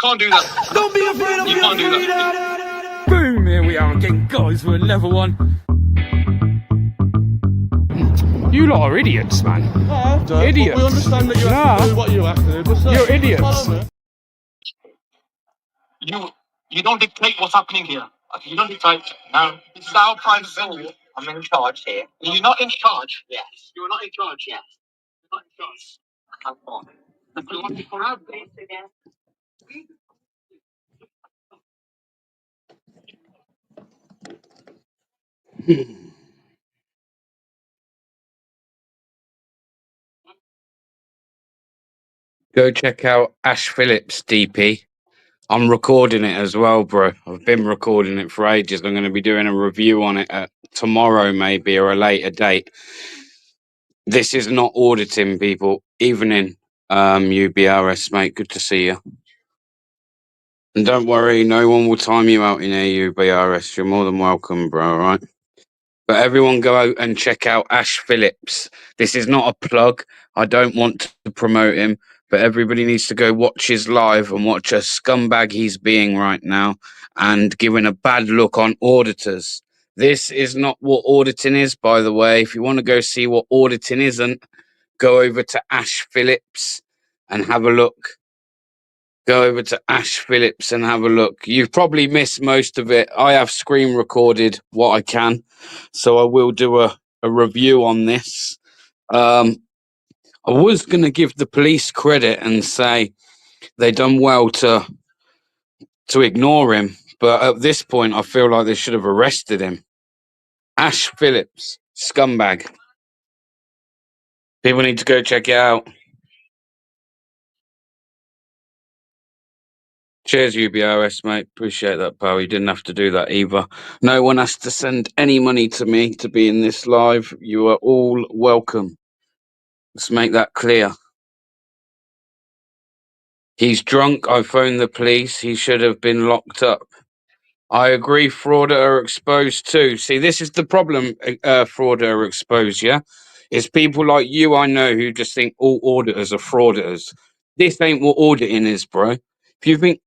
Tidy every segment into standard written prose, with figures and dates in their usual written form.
Can't do that. Don't be afraid of You can't do that. Boom, here we are again, guys, we're level 1. You lot are idiots, man. No, Idiots. we understand that you have to do what you have to do. But sir, You're idiots. follow me. You don't dictate what's happening here. Okay, you don't dictate. No. This is our private venue. I'm in charge here. You're not in charge? Yes. You're not in charge? Yes. You're not in charge. I'm on. Go check out Ash Phillips, DP. I'm recording it as well, bro. I've been recording it for ages. I'm going to be doing a review on it tomorrow, maybe, or a later date. This is not auditing, people. Evening, UBRS, mate. Good to see you. And don't worry, no one will time you out in here, UBRS. You're more than welcome, bro, all right? But everyone go out and check out Ash Phillips. This is not a plug. I don't want to promote him, but everybody needs to go watch his live and watch a scumbag he's being right now and giving a bad look on auditors. This is not what auditing is, by the way. If you want to go see what auditing isn't, go over to Ash Phillips and have a look. Go over to Ash Phillips and have a look. You've probably missed most of it. I have screen recorded what I can, so I will do a review on this. I was going to give the police credit and say they done well to ignore him, but at this point I feel like they should have arrested him. Ash Phillips, scumbag. People need to go check it out. Cheers, UBRS, mate. Appreciate that, pal. You didn't have to do that either. No one has to send any money to me to be in this live. You are all welcome. Let's make that clear. He's drunk. I phoned the police. He should have been locked up. I agree. Fraud are exposed too. See, this is the problem. Fraud are exposed. Yeah, it's people like you I know who just think all auditors are frauditors. This ain't what auditing is, bro. If you think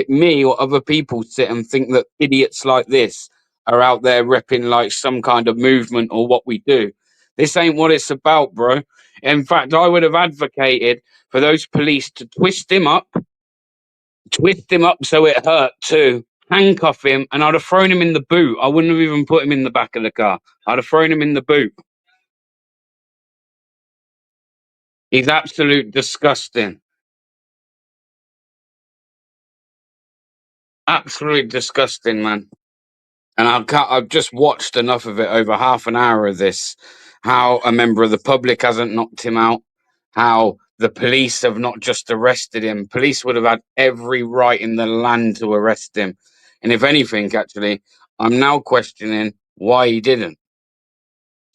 me or other people sit and think that idiots like this are out there repping like some kind of movement or what we do, this ain't what it's about, bro. In fact, I would have advocated for those police to twist him up so it hurt too, handcuff him, and I'd have thrown him in the boot. I wouldn't have even put him in the back of the car. I'd have thrown him in the boot. He's absolute disgusting. Absolute disgusting, man. And I've just watched enough of it, over half an hour of this, how a member of the public hasn't knocked him out, how the police have not just arrested him. Police would have had every right in the land to arrest him. And if anything, actually, I'm now questioning why he didn't.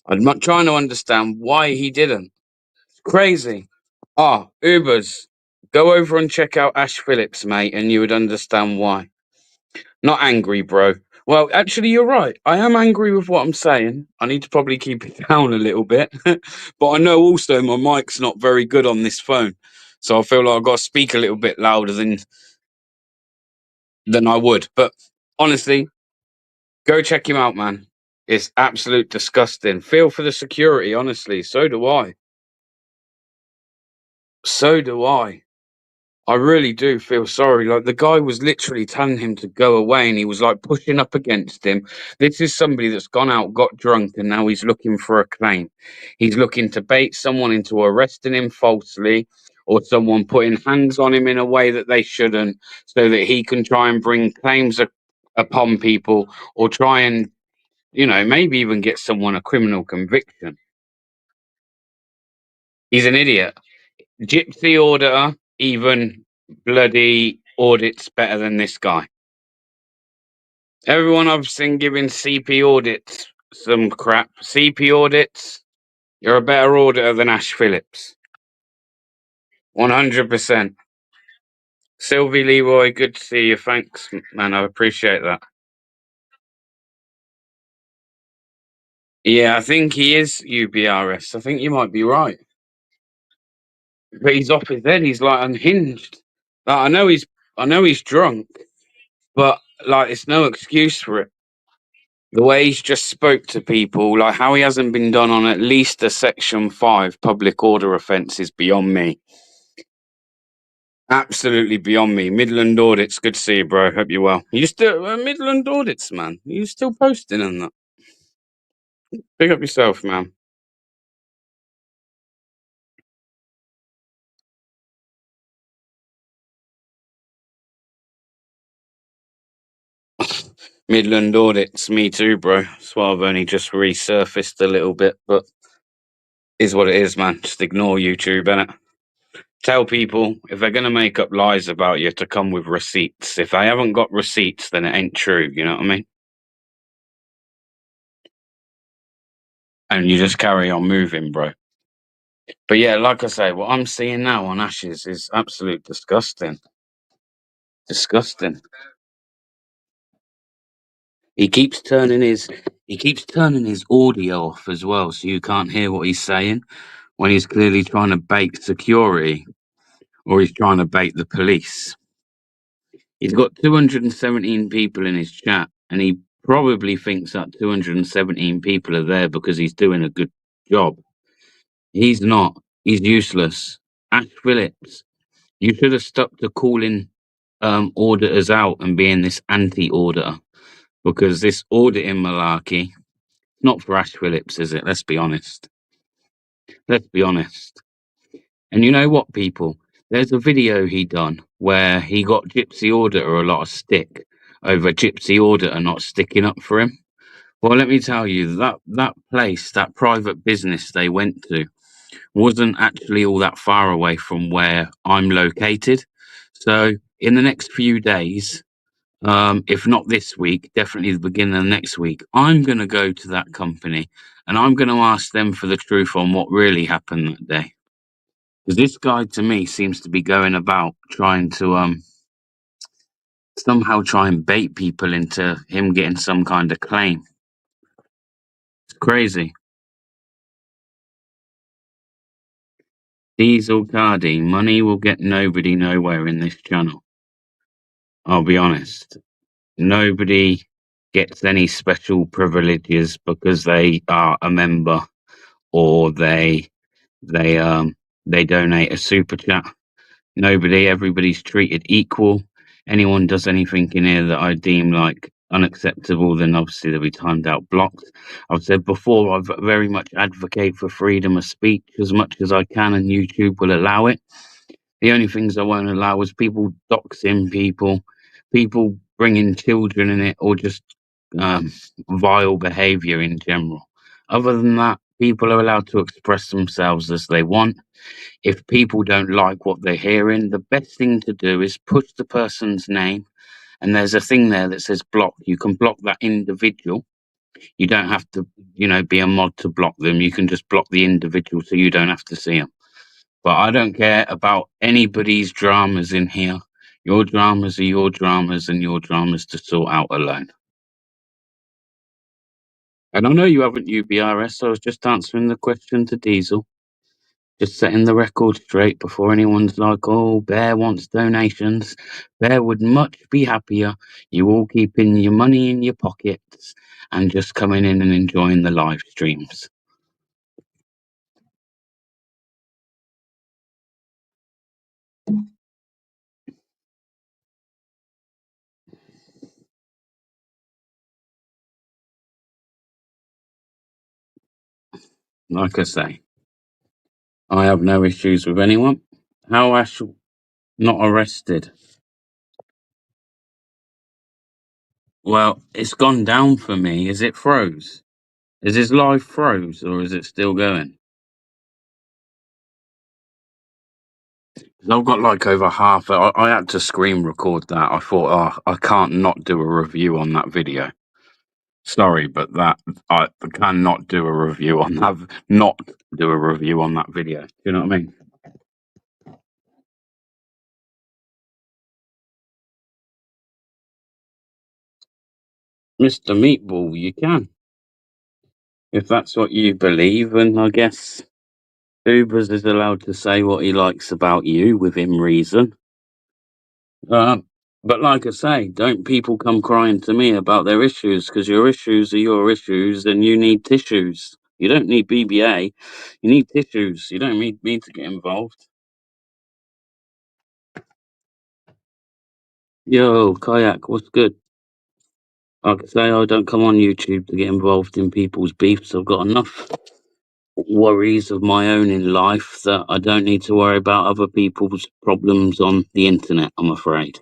I'm not trying to understand why he didn't. It's crazy. Ubers. Go over and check out Ash Phillips, mate, and you would understand why. Not angry, bro. Well, actually, you're right. I am angry with what I'm saying. I need to probably keep it down a little bit. But I know also my mic's not very good on this phone. So I feel like I've got to speak a little bit louder than I would. But honestly, go check him out, man. It's absolute disgusting. Feel for the security, honestly. So do I. So do I. I really do feel sorry. Like, the guy was literally telling him to go away and he was like pushing up against him. This is somebody that's gone out, got drunk, and now he's looking for a claim. He's looking to bait someone into arresting him falsely, or someone putting hands on him in a way that they shouldn't, so that he can try and bring claims upon people, or try and, maybe even get someone a criminal conviction. He's an idiot. Gypsy auditor, even bloody audits better than this guy. Everyone I've seen giving CP audits some crap. CP audits, you're a better auditor than Ash Phillips. 100%. Sylvie Leroy, good to see you. Thanks, man. I appreciate that. Yeah, I think he is UBRS. I think you might be right. But he's off his head. He's like unhinged. Like, I know he's I know he's drunk, but like, it's no excuse for it. The way he's just spoke to people, like how he hasn't been done on at least a Section 5 public order offence is beyond me. Absolutely beyond me. Midland Audits, good to see you, bro. Hope you're well. You still Midland Audits, man. You still posting on that? Pick up yourself, man. Midland Audits, me too, bro. That's why I've only just resurfaced a little bit, but is what it is, man. Just ignore YouTube, innit? Tell people if they're gonna make up lies about you to come with receipts. If they haven't got receipts, then it ain't true. You know what I mean? And you just carry on moving, bro. But yeah, like I say, what I'm seeing now on Ashes is absolute disgusting. Disgusting. He keeps turning his audio off as well, so you can't hear what he's saying when he's clearly trying to bait security or he's trying to bait the police. He's got 217 people in his chat, and he probably thinks that 217 people are there because he's doing a good job. He's not. He's useless. Ash Phillips, you should have stuck to calling auditors out and being this anti-auditor, because this auditing malarkey, not for Ash Phillips, is it? Let's be honest. Let's be honest. And you know what, people? There's a video he done where he got Gypsy Auditor a lot of stick over Gypsy Auditor not sticking up for him. Well, let me tell you, that place, that private business they went to, wasn't actually all that far away from where I'm located. So in the next few days, if not this week, definitely the beginning of next week, I'm going to go to that company and I'm going to ask them for the truth on what really happened that day. Because this guy, to me, seems to be going about trying to somehow try and bait people into him getting some kind of claim. It's crazy. Diesel Cardi, money will get nobody nowhere in this channel. I'll be honest. Nobody gets any special privileges because they are a member or they donate a super chat. Everybody's treated equal. Anyone does anything in here that I deem like unacceptable, then obviously they'll be timed out, blocked. I've said before, I very much advocate for freedom of speech as much as I can, and YouTube will allow it. The only things I won't allow is people doxing people bringing children in it, or just vile behaviour in general. Other than that, people are allowed to express themselves as they want. If people don't like what they're hearing, the best thing to do is push the person's name, and there's a thing there that says block. You can block that individual. You don't have to, be a mod to block them. You can just block the individual so you don't have to see them. But I don't care about anybody's dramas in here. Your dramas are your dramas, and your dramas to sort out alone. And I know you haven't UBRS, so I was just answering the question to Diesel. Just setting the record straight before anyone's like, oh, Bear wants donations. Bear would much be happier you all keeping your money in your pockets and just coming in and enjoying the live streams. Like I say, I have no issues with anyone. How Ash not arrested? Well, it's gone down for me. Is it froze? Is his live froze, or is it still going? 'Cause I've got like over half. I had to screen record that. I thought, oh, I can't not do a review on that video. Sorry, but I cannot do a review on that. Not do a review on that video. Do you know what I mean? Mr. Meatball, you can. If that's what you believe, and I guess Ubers is allowed to say what he likes about you within reason. But like I say, don't people come crying to me about their issues, because your issues are your issues and you need tissues. You don't need BBA, you need tissues. You don't need me to get involved. Yo, Kayak, what's good? Like I say, I don't come on YouTube to get involved in people's beefs. I've got enough worries of my own in life that I don't need to worry about other people's problems on the internet, I'm afraid.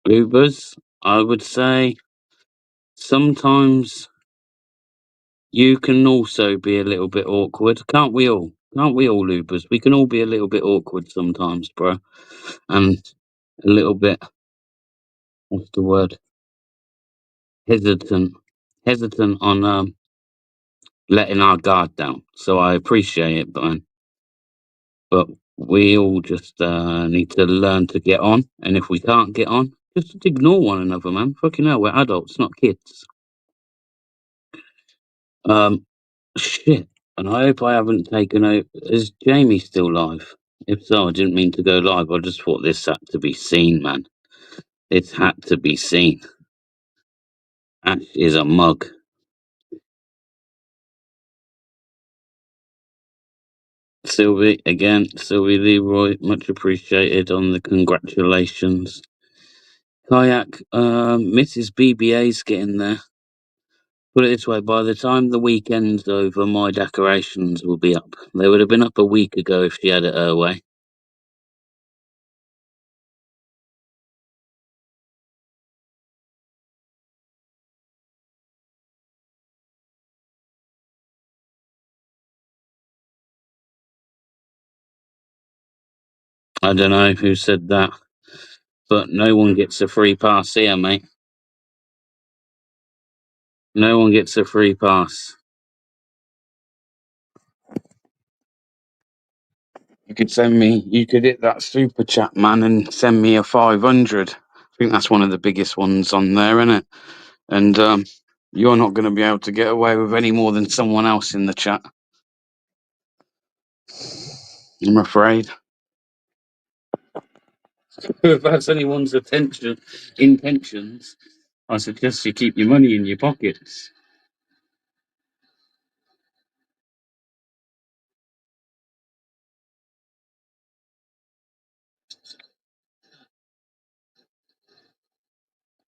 Ubers, I would say sometimes you can also be a little bit awkward. Can't we all? Can't we all, Ubers? We can all be a little bit awkward sometimes, bro. And a little bit, what's the word? Hesitant. Hesitant on letting our guard down. So I appreciate it, but we all just need to learn to get on. And if we can't get on, just ignore one another, man. Fucking hell, we're adults, not kids. Shit. And I hope I haven't taken over. Is Jamie still live? If so, I didn't mean to go live. I just thought this had to be seen, man. It's had to be seen. Ash is a mug. Sylvie, again, Sylvie Leroy, much appreciated on the congratulations. Kayak, Mrs. BBA's getting there. Put it this way, by the time the weekend's over, my decorations will be up. They would have been up a week ago if she had it her way. I don't know who said that, but no one gets a free pass here, mate. No one gets a free pass. You could hit that super chat, man, and send me a 500. I think that's one of the biggest ones on there, isn't it? And you're not going to be able to get away with any more than someone else in the chat, I'm afraid. If that's anyone's intentions, I suggest you keep your money in your pockets.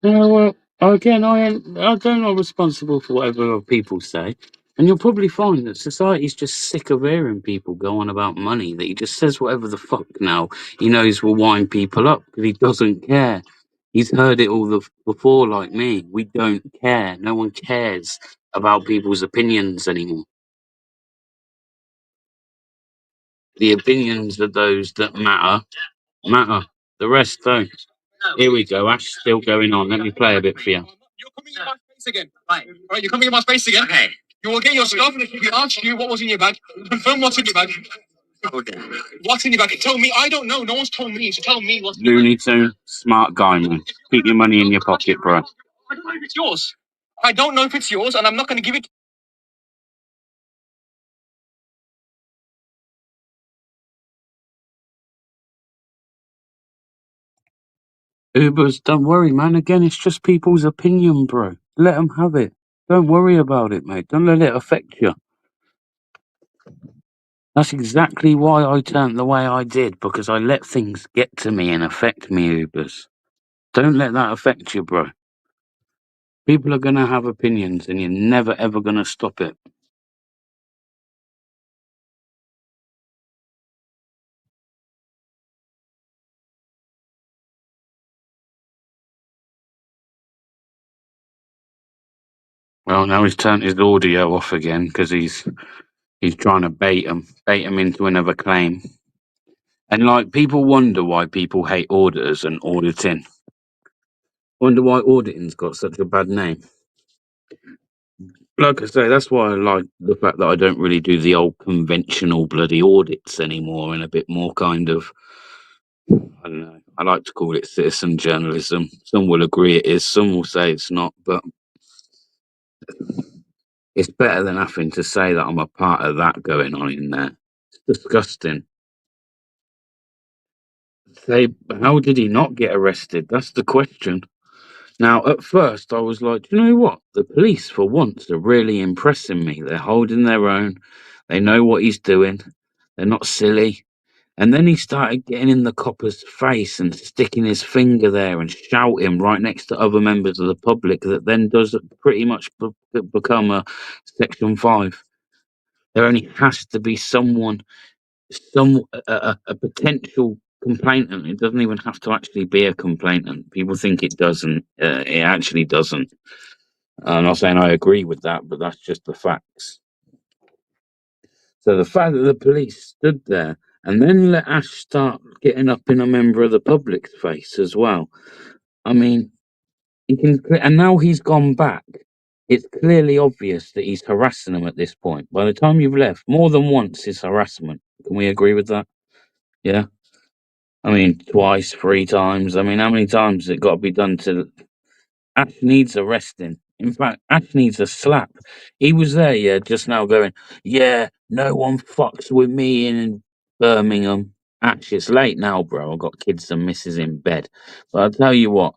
Well, again, I don't know responsible for whatever other people say. And you'll probably find that society's just sick of hearing people go on about money, that he just says whatever the fuck now he knows will wind people up because he doesn't care. He's heard it all before, like me. We don't care. No one cares about people's opinions anymore. The opinions of those that matter. The rest don't. Here we go. Ash still going on. Let me play a bit for you. You're coming in my space again. Right, you're coming in my space again. Okay. You will get your stuff. We asked you what was in your bag. Confirm what's in your bag. Okay. What's in your bag? Tell me. I don't know. No one's told me. So tell me what's in your bag. Looney Tune, smart guy, man. Keep your money in your pocket, bro. I don't know if it's yours. I don't know if it's yours, and I'm not going to give it. Ubers, don't worry, man. Again, it's just people's opinion, bro. Let them have it. Don't worry about it, mate. Don't let it affect you. That's exactly why I turned the way I did, because I let things get to me and affect me, Ubers. Don't let that affect you, bro. People are going to have opinions and you're never, ever going to stop it. Well, now he's turned his audio off again because he's trying to bait him into another claim. And like, people wonder why people hate auditors and auditing. Wonder why auditing's got such a bad name. Like I say, that's why I like the fact that I don't really do the old conventional bloody audits anymore, and a bit more kind of, I don't know, I like to call it citizen journalism. Some will agree it is, some will say it's not, but it's better than having to say that I'm a part of that going on in there. It's disgusting. Say, how did he not get arrested? That's the question. Now, at first, I was like, you know what? The police, for once, are really impressing me. They're holding their own. They know what he's doing. They're not silly. And then he started getting in the copper's face and sticking his finger there and shouting right next to other members of the public that then does pretty much become a Section 5. There only has to be someone, a potential complainant. It doesn't even have to actually be a complainant. People think it doesn't. It actually doesn't. I'm not saying I agree with that, but that's just the facts. So the fact that the police stood there and then let Ash start getting up in a member of the public's face as well. I mean, he can, and now he's gone back. It's clearly obvious that he's harassing them at this point. By the time you've left, more than once is harassment. Can we agree with that? Yeah. I mean, twice, 3 times. I mean, how many times has it got to be done to? Ash needs arresting. In fact, Ash needs a slap. He was there, yeah, just now going, yeah, no one fucks with me in Birmingham. Ash, it's late now, bro. I've got kids and missus in bed. But I'll tell you what,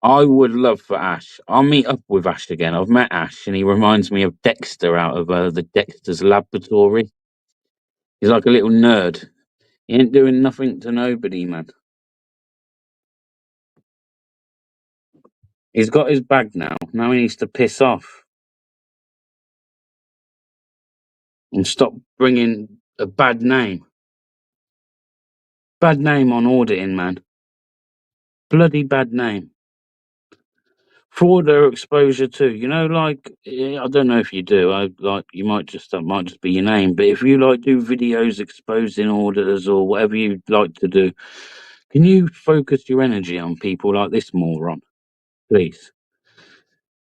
I would love for Ash. I'll meet up with Ash again. I've met Ash, and he reminds me of Dexter out of the Dexter's Laboratory. He's like a little nerd. He ain't doing nothing to nobody, man. He's got his bag now. Now he needs to piss off and stop bringing a bad name. Bad name on auditing, man. Bloody bad name. Fraud or exposure too. You know, like I don't know if you do. I like you might just that might just be your name. But if you like do videos exposing auditors or whatever you like to do, can you focus your energy on people like this moron, please?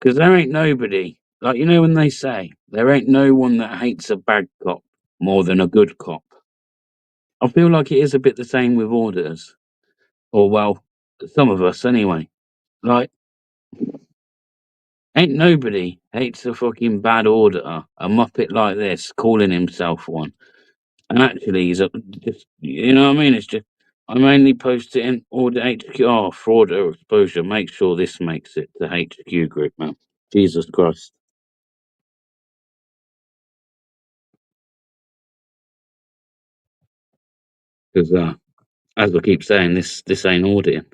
Because there ain't nobody like you know when they say there ain't no one that hates a bad cop more than a good cop. I feel like it is a bit the same with auditors, or well, some of us anyway. Like. Ain't nobody hates a fucking bad auditor, a muppet like this, calling himself one. And actually, he's just, you know what I mean? It's just, I mainly post it in Audit HQ. Oh, fraud or exposure. Make sure this makes it to HQ group, man. Jesus Christ. Because, as I keep saying, this ain't auditing.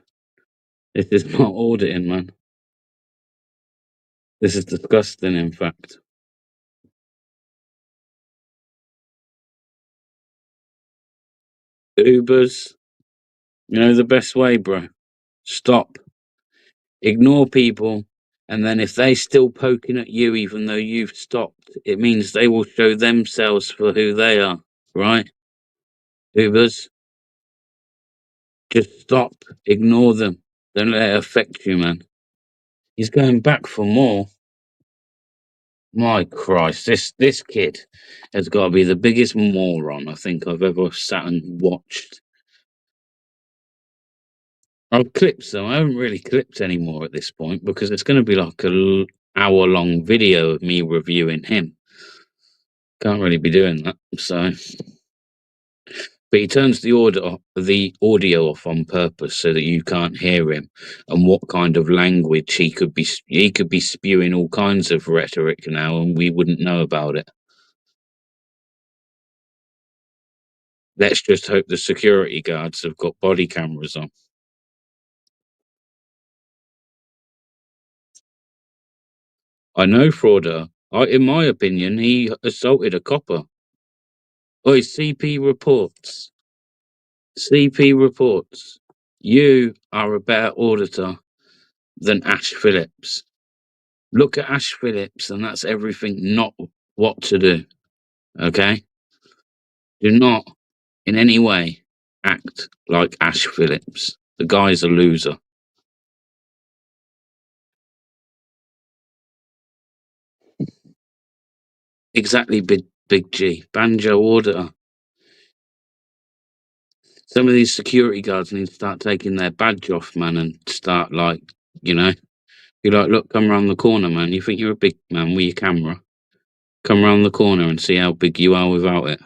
This is not auditing, man. This is disgusting, in fact. Ubers, you know the best way, bro. Stop. Ignore people, and then if they still poking at you even though you've stopped, it means they will show themselves for who they are, right? Ubers, just stop, ignore them, don't let it affect you, man. He's going back for more. My Christ, this kid has got to be the biggest moron I think I've ever sat and watched. I've clipped some. I haven't really clipped anymore at this point because it's going to be like a hour-long video of me reviewing him. Can't really be doing that. So, but he turns the audio off on purpose so that you can't hear him and what kind of language he could be. He could be spewing all kinds of rhetoric now, and we wouldn't know about it. Let's just hope the security guards have got body cameras on. I know Frauder. In my opinion, he assaulted a copper. Oi, CP reports. CP reports. You are a better auditor than Ash Phillips. Look at Ash Phillips, and that's everything not what to do. Okay? Do not in any way act like Ash Phillips. The guy's a loser. Exactly, Big G. Banjo auditor. Some of these security guards need to start taking their badge off, man, and start like, you know, be like, look, come around the corner, man. You think you're a big man with your camera? Come around the corner and see how big you are without it.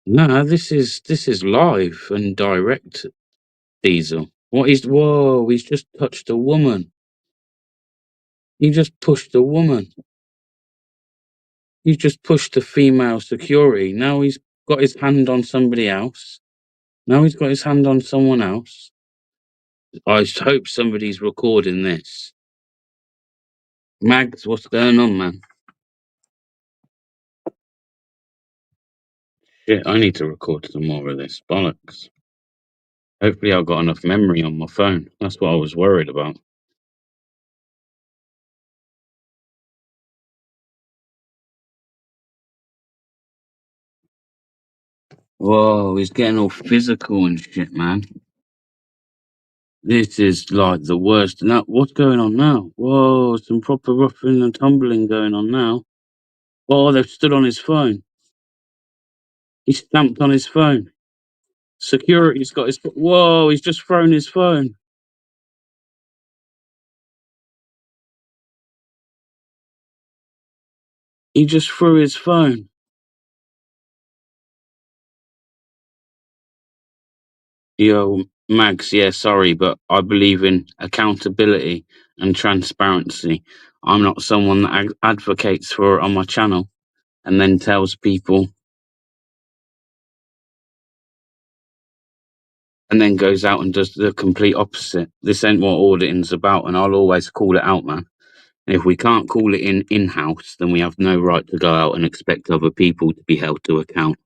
No, this is live and direct, Diesel. What is? Whoa! He's just touched a woman. He just pushed a woman. He just pushed a female security. Now he's got his hand on somebody else. Now he's got his hand on someone else. I hope somebody's recording this. Mags, what's going on, man? Shit, I need to record some more of this. Bollocks. Hopefully I've got enough memory on my phone. That's what I was worried about. Whoa, he's getting all physical and shit, man. This is like the worst. Now, what's going on now? Whoa, some proper roughing and tumbling going on now. Oh, they've stood on his phone. He stamped on his phone. Security's got his. Whoa, he's just thrown his phone. He just threw his phone. Yo, Mags, yeah, sorry, but I believe in accountability and transparency. I'm not someone that advocates for it on my channel and then tells people and then goes out and does the complete opposite. This ain't what auditing's about, and I'll always call it out, man. And if we can't call it in-house, then we have no right to go out and expect other people to be held to account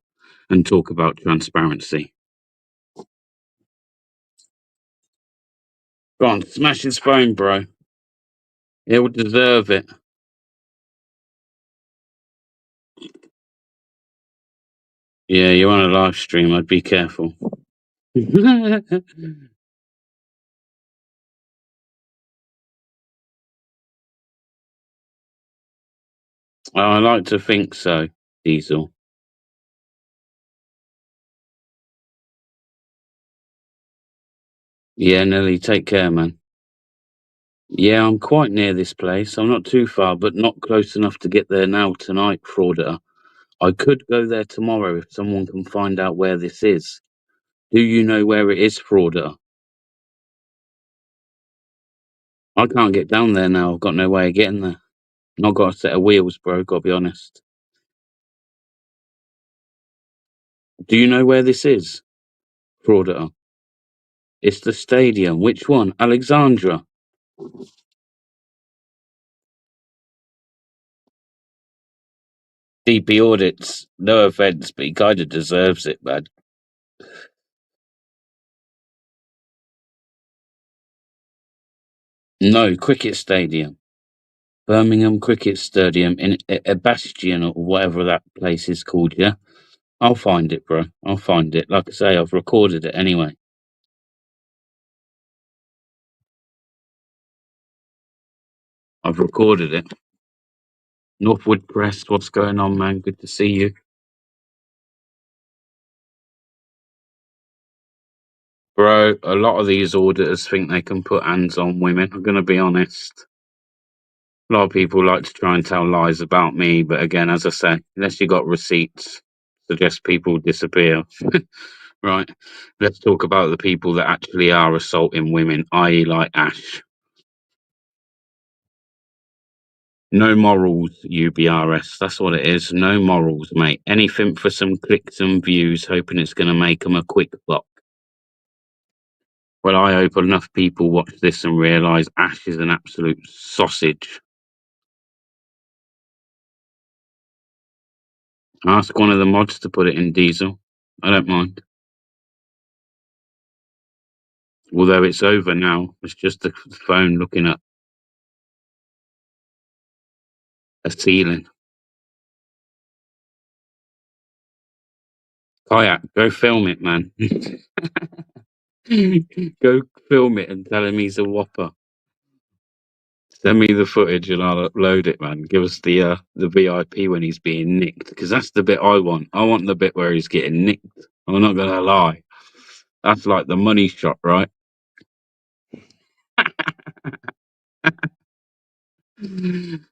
and talk about transparency. Go on, smash his phone, bro. He'll deserve it. Yeah, you're on a live stream. I'd be careful. I like to think so, Diesel. Yeah, Nelly, take care, man. Yeah, I'm quite near this place. I'm not too far, but not close enough to get there now tonight, Frauder. I could go there tomorrow if someone can find out where this is. Do you know where it is, Frauder? I can't get down there now. I've got no way of getting there. I've got a set of wheels, bro, gotta be honest. Do you know where this is, Frauder? It's the stadium. Which one? Alexandra? DP audits. No offense, but he kind of deserves it, man. No, cricket stadium. Birmingham Cricket Stadium in a Bastion or whatever that place is called, yeah? I'll find it, bro. I'll find it. Like I say, I've recorded it anyway. I've recorded it. Northwood Press, what's going on, man? Good to see you. Bro, a lot of these auditors think they can put hands on women. I'm going to be honest. A lot of people like to try and tell lies about me, but again, as I say, unless you got receipts, suggest people disappear. Right? Let's talk about the people that actually are assaulting women, i.e., like Ash. No morals, UBRS. That's what it is. No morals, mate. Anything for some clicks and views, hoping it's going to make them a quick buck. Well, I hope enough people watch this and realise Ash is an absolute sausage. Ask one of the mods to put it in Diesel. I don't mind. Although it's over now. It's just the phone looking at a ceiling. Kayak, go film it, man. Go film it and tell him he's a whopper. Send me the footage and I'll upload it, man. Give us the VIP when he's being nicked, because that's the bit I want. I want the bit where he's getting nicked. I'm not gonna lie. That's like the money shot, right?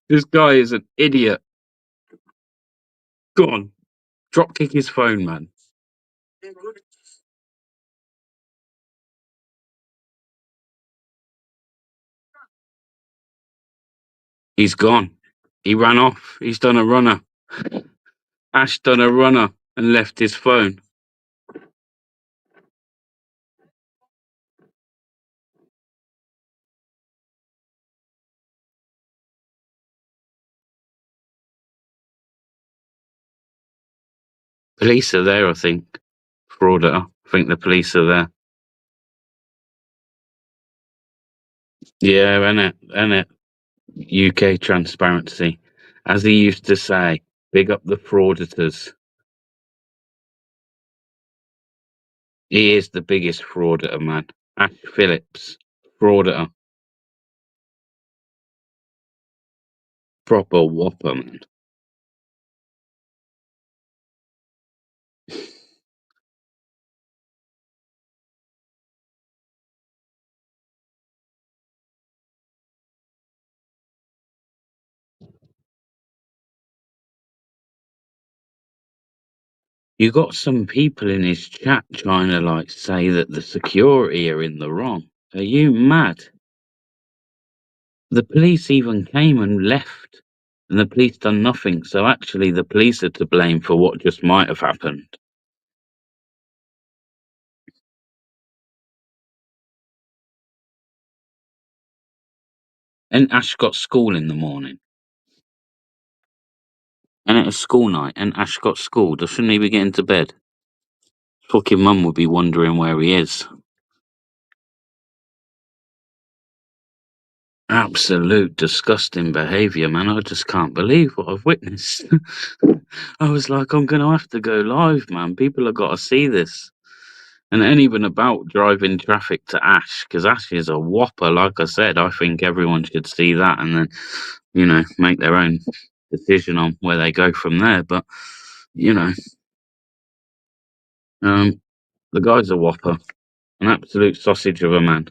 This guy is an idiot. Go on, drop kick his phone, man. He's gone. He ran off. He's done a runner. Ash done a runner and left his phone. Police are there, I think. Frauder. I think the police are there. Yeah, innit? UK transparency. As he used to say, big up the frauditors. He is the biggest frauditor, man. Ash Phillips. Frauditor. Proper whopper, man. You got some people in his chat trying to like say that the security are in the wrong. Are you mad? The police even came and left, and the police done nothing. So actually, the police are to blame for what just might have happened. And Ash got school in the morning, and it was school night, and Ash got school. Shouldn't he be getting to bed? Fucking mum would be wondering where he is. Absolute disgusting behaviour, man. I just can't believe what I've witnessed. I was like, I'm going to have to go live, man. People have got to see this. And it ain't even about driving traffic to Ash, because Ash is a whopper. Like I said, I think everyone should see that and then, make their own decision on where they go from there. But, you know, the guy's a whopper, an absolute sausage of a man.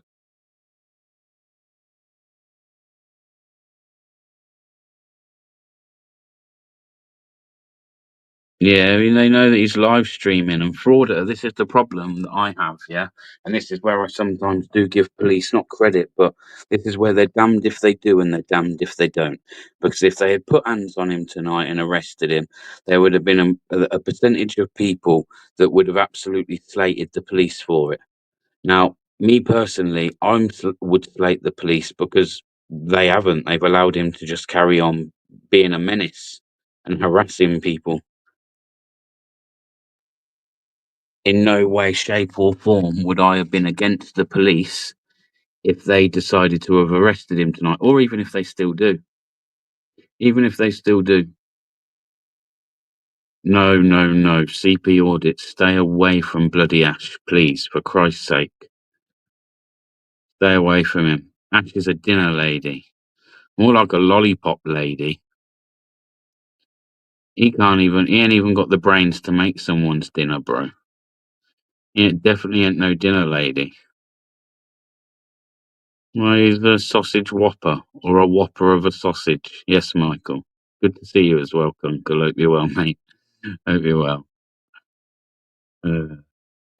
Yeah, I mean, they know that he's live streaming and frauder. This is the problem that I have, yeah? And this is where I sometimes do give police not credit, but this is where they're damned if they do and they're damned if they don't. Because if they had put hands on him tonight and arrested him, there would have been a percentage of people that would have absolutely slated the police for it. Now, me personally, would slate the police because they haven't. They've allowed him to just carry on being a menace and harassing people. In no way, shape, or form would I have been against the police if they decided to have arrested him tonight, or even if they still do. Even if they still do. No, no, no. CP audit. Stay away from bloody Ash, please, for Christ's sake. Stay away from him. Ash is a dinner lady. More like a lollipop lady. He ain't even got the brains to make someone's dinner, bro. He definitely ain't no dinner lady. Well, he's a sausage whopper, or a whopper of a sausage. Yes, Michael. Good to see you as well, Uncle. Hope you're well, mate. Hope you're well.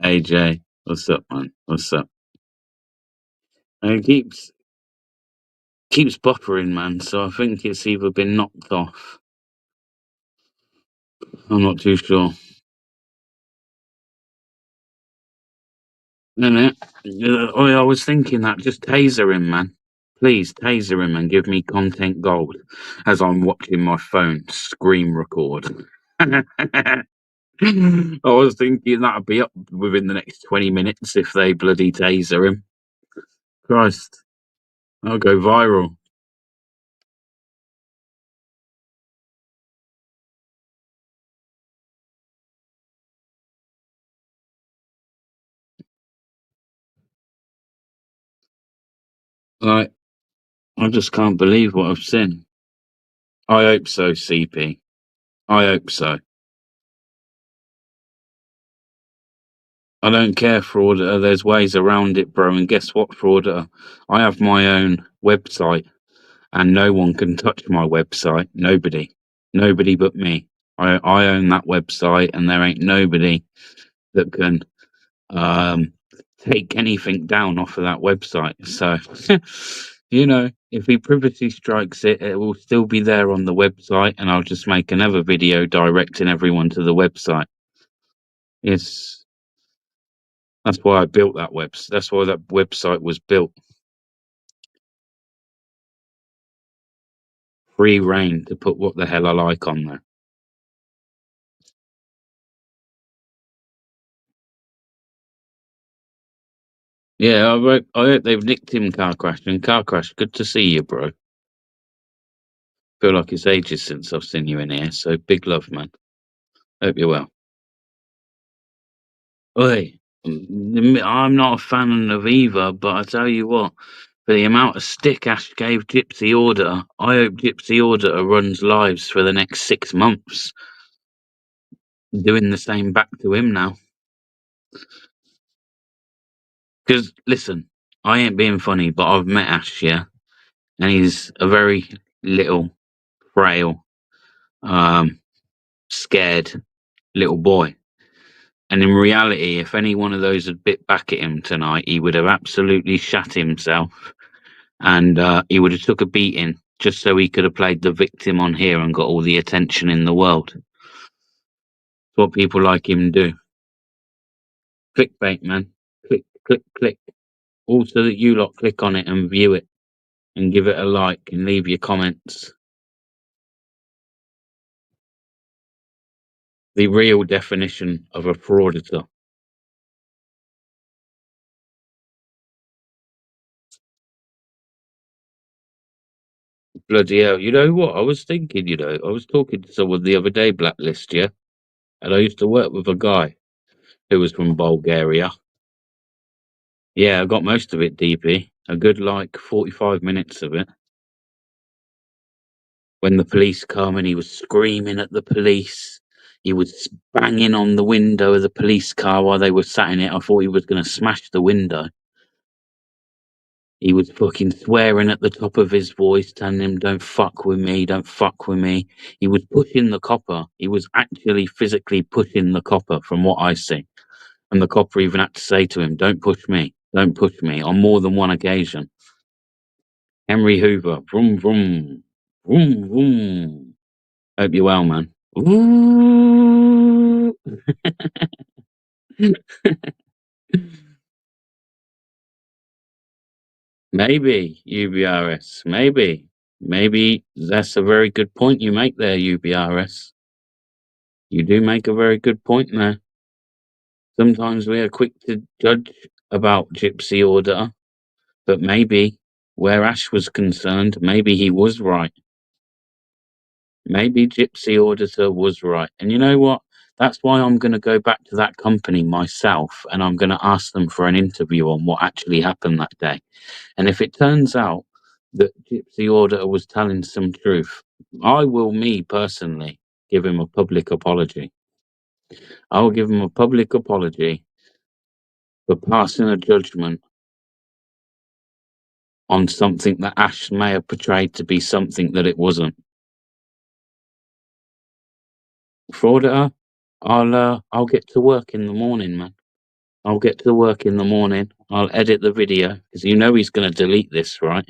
AJ, what's up, man? What's up? It keeps buffering, man. So I think it's either been knocked off. I'm not too sure. Innit? I was thinking that just taser him, man. Please taser him and give me content gold as I'm watching my phone screen record. I was thinking that'd be up within the next 20 minutes if they bloody taser him. Christ, I'll go viral. Like, I just can't believe what I've seen. I hope so, CP. I hope so. I don't care, Frauder. There's ways around it, bro. And guess what, Frauder? I have my own website, and no one can touch my website. Nobody. Nobody but me. I own that website, and there ain't nobody that can take anything down off of that website. So, if he privacy strikes it, it will still be there on the website, and I'll just make another video directing everyone to the website. That's why I built that website. That's why that website was built. Free reign to put what the hell I like on there. Yeah, I hope they've nicked him, Car Crash. And Car Crash, good to see you, bro. Feel like it's ages since I've seen you in here, so big love, man. Hope you're well. Oi, I'm not a fan of either, but I tell you what, for the amount of stick Ash gave Gypsy Order, I hope Gypsy Order runs lives for the next 6 months, doing the same back to him now. Because, listen, I ain't being funny, but I've met Ash, yeah, and he's a very little, frail, scared little boy. And in reality, if any one of those had bit back at him tonight, he would have absolutely shat himself, and he would have took a beating just so he could have played the victim on here and got all the attention in the world. It's what people like him do. Clickbait, man. Click, click, click. Also that you lot click on it and view it and give it a like and leave your comments. The real definition of a frauditor. Bloody hell. You know what? I was thinking, I was talking to someone the other day, Blacklist, yeah? And I used to work with a guy who was from Bulgaria. Yeah, I got most of it, DP. A good, 45 minutes of it. When the police come and he was screaming at the police. He was banging on the window of the police car while they were sat in it. I thought he was going to smash the window. He was fucking swearing at the top of his voice, telling him, don't fuck with me, don't fuck with me. He was pushing the copper. He was actually physically pushing the copper from what I see. And the copper even had to say to him, don't push me, on more than one occasion. Henry Hoover, vroom, vroom, vroom, vroom. Hope you're well, man. Ooh. Maybe, UBRS, maybe. Maybe that's a very good point you make there, UBRS. You do make a very good point there. Sometimes we are quick to judge about Gypsy Order, but maybe where Ash was concerned, maybe he was right. Maybe Gypsy Auditor was right. And you know what? That's why I'm going to go back to that company myself and I'm going to ask them for an interview on what actually happened that day. And if it turns out that Gypsy Auditor was telling some truth, I will, me personally, give him a public apology. I will give him a public apology for passing a judgment on something that Ash may have portrayed to be something that it wasn't. Frauditor, I'll get to work in the morning, man. I'll get to work in the morning. I'll edit the video because he's going to delete this, right?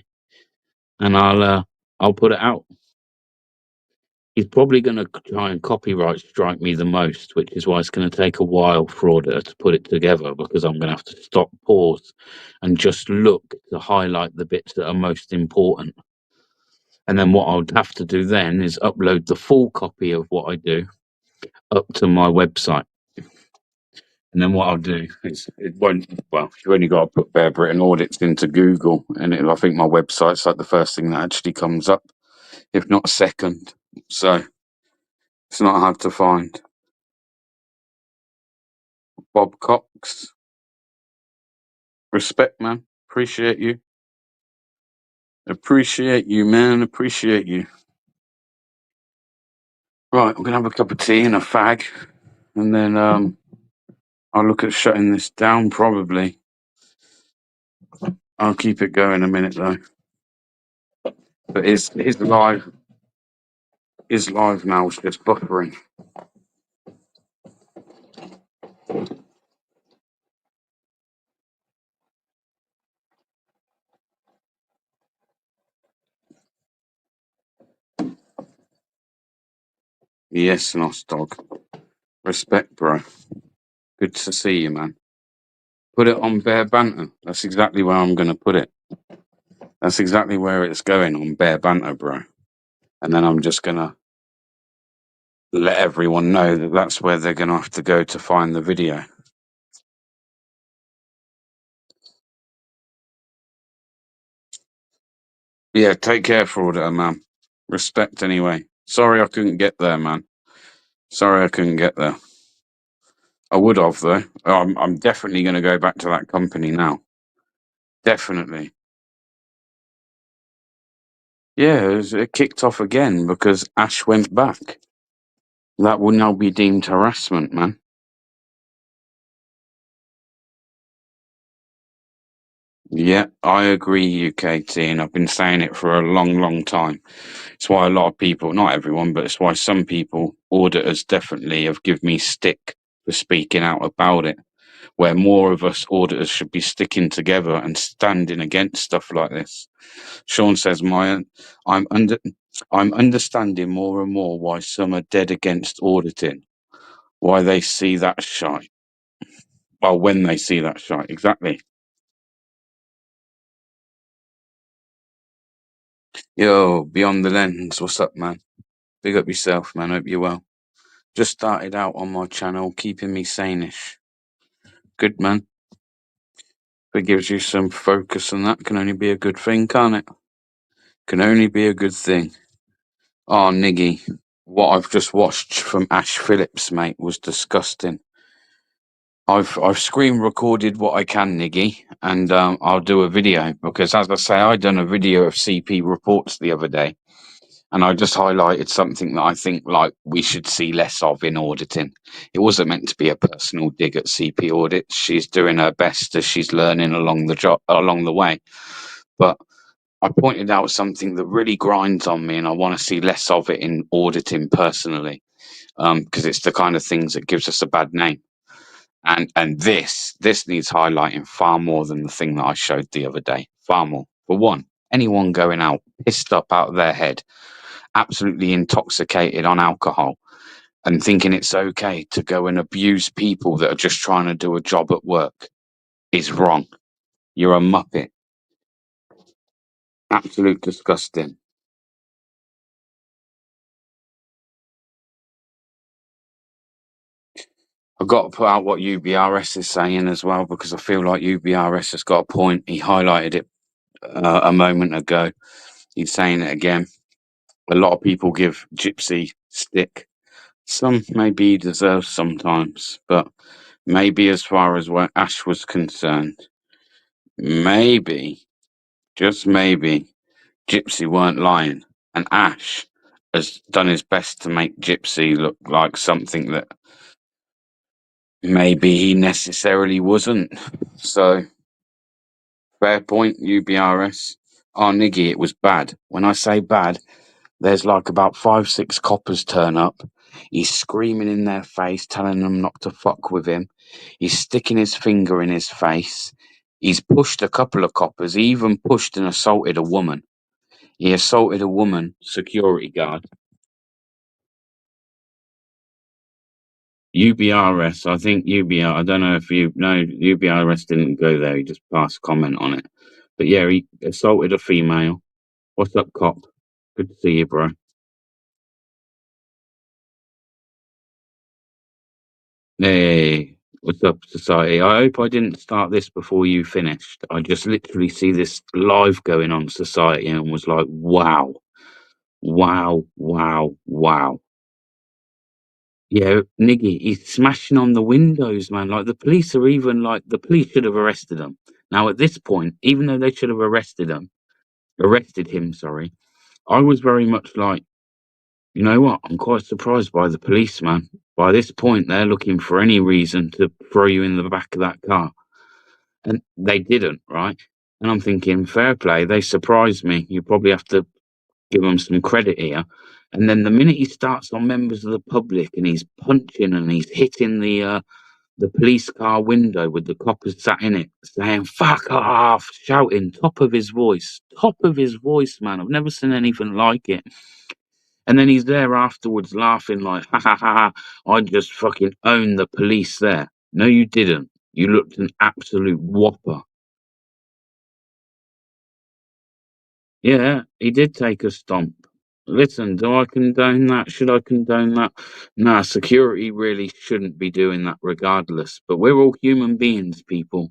And I'll put it out. He's probably going to try and copyright strike me the most, which is why it's going to take a while for Auditor to put it together because I'm going to have to stop, pause, and just look to highlight the bits that are most important. And then what I'll have to do then is upload the full copy of what I do up to my website. And then what I'll do is you've only got to put Bear Britain Audits into Google, and I think my website's like the first thing that actually comes up, if not second. So it's not hard to find. Bob Cox. Respect, man. Appreciate you. Appreciate you, man. Appreciate you. Right, I'm going to have a cup of tea and a fag, and then I'll look at shutting this down probably. I'll keep it going a minute though. But his live now is just buffering. Yes, Nos Dog. Respect, bro. Good to see you, man. Put it on Bear Banter. That's exactly where I'm going to put it. That's exactly where it's going, on Bear Banter, bro. And then I'm just going to let everyone know that that's where they're going to have to go to find the video. Yeah, take care, Frauditor, man. Respect anyway. Sorry I couldn't get there, man. Sorry I couldn't get there. I would have, though. I'm definitely going to go back to that company now. Definitely. Yeah, it kicked off again because Ash went back. That will now be deemed harassment, man. Yeah, I agree, UKT, and I've been saying it for a long, long time. It's why a lot of people, not everyone, but it's why some people, auditors definitely, have given me stick for speaking out about it. Where more of us auditors should be sticking together and standing against stuff like this. Sean says, I'm under, I'm understanding more and more why some are dead against auditing. Why they see that shite. Well, when they see that shite, exactly. Yo, Beyond the Lens, what's up, man? Big up yourself, man. Hope you're well. Just started out on my channel, keeping me sane-ish. Good, man. If it gives you some focus on that, can only be a good thing, can't it? Can only be a good thing. Oh, Niggy, what I've just watched from Ash Phillips, mate, was disgusting. I've screen recorded what I can, Niggy, and I'll do a video because, as I say, I done a video of CP reports the other day, and I just highlighted something that I think like we should see less of in auditing. It wasn't meant to be a personal dig at CP audits. She's doing her best as she's learning along the way, but I pointed out something that really grinds on me, and I want to see less of it in auditing personally, because it's the kind of things that gives us a bad name. And this needs highlighting far more than the thing that I showed the other day. Far more. For one, anyone going out pissed up out of their head, absolutely intoxicated on alcohol, and thinking it's okay to go and abuse people that are just trying to do a job at work is wrong. You're a muppet. Absolute disgusting. I've got to put out what UBRS is saying as well, because I feel like UBRS has got a point. He highlighted it a moment ago. He's saying it again. A lot of people give Gypsy stick. Some maybe he deserves sometimes, but maybe as far as where Ash was concerned, maybe, just maybe, Gypsy weren't lying. And Ash has done his best to make Gypsy look like something that maybe he necessarily wasn't. So, fair point, UBRS. Oh, Niggy, it was bad. When I say bad, there's like about 5, 6 coppers turn up. He's screaming in their face, telling them not to fuck with him. He's sticking his finger in his face. He's pushed a couple of coppers. He even pushed and assaulted a woman. He assaulted a woman security guard. UBRS, I think I don't know if UBRS didn't go there. He just passed comment on it. But yeah, he assaulted a female. What's up, cop? Good to see you, bro. Hey, what's up, society? I hope I didn't start this before you finished. I just literally see this live going on, society, and was like, wow, wow, wow, wow. Yeah, Niggy, he's smashing on the windows, man. Like, the police should have arrested him. Now, at this point, even though they should have arrested him, sorry, I was very much like, you know what? I'm quite surprised by the police, man. By this point, they're looking for any reason to throw you in the back of that car. And they didn't, right? And I'm thinking, fair play, they surprised me. You probably have to give them some credit here. And then the minute he starts on members of the public and he's punching and he's hitting the police car window with the coppers sat in it, saying "fuck off," shouting top of his voice, man. I've never seen anything like it. And then he's there afterwards laughing like, ha ha ha, I just fucking owned the police there. No, you didn't. You looked an absolute whopper. Yeah, he did take a stomp. Listen, do I condone that? Should I condone that? Nah, security really shouldn't be doing that regardless. But we're all human beings, people.